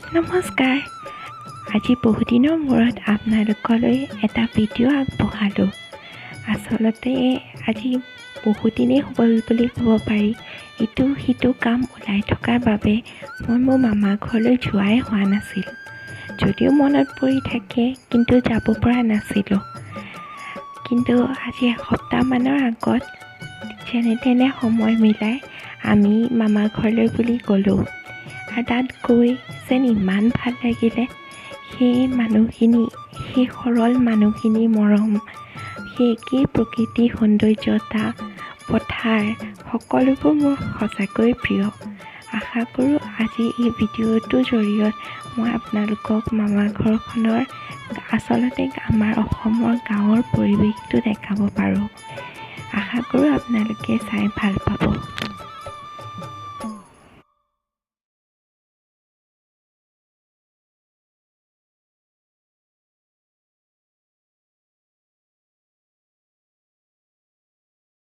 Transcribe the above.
নমস্কাৰ। আজি বহুদিনৰ মূৰত আপোনালোকলৈ এটা ভিডিঅ' আগবঢ়ালোঁ। আচলতে আজি বহুদিনেই হ'ল বুলি ক'ব পাৰি। ইটো সিটো কাম ওলাই থকাৰ বাবে মই মোৰ মামাৰ ঘৰলৈ যোৱাই হোৱা নাছিল। যদিও মনত পৰি থাকে কিন্তু যাব পৰা নাছিলোঁ। কিন্তু আজি এসপ্তাহমানৰ আগত যেনে তেনে সময় মিলাই আমি মামাৰ ঘৰলৈ বুলি গ'লোঁ। আৰু তাত গৈ যেন ইমান ভাল লাগিলে। সেই মানুহখিনি, সেই সৰল মানুহখিনি মৰম, সেই একেই প্ৰকৃতিৰ সৌন্দৰ্যতা, পথাৰ সকলোবোৰ মোৰ সঁচাকৈ প্ৰিয়। আশা কৰোঁ আজি এই ভিডিঅ'টোৰ জৰিয়তে মই আপোনালোকক মামাৰ ঘৰখনৰ আচলতে আমাৰ অসমৰ গাঁৱৰ পৰিৱেশটো দেখাব পাৰোঁ। আশা কৰোঁ আপোনালোকে চাই ভাল পাব।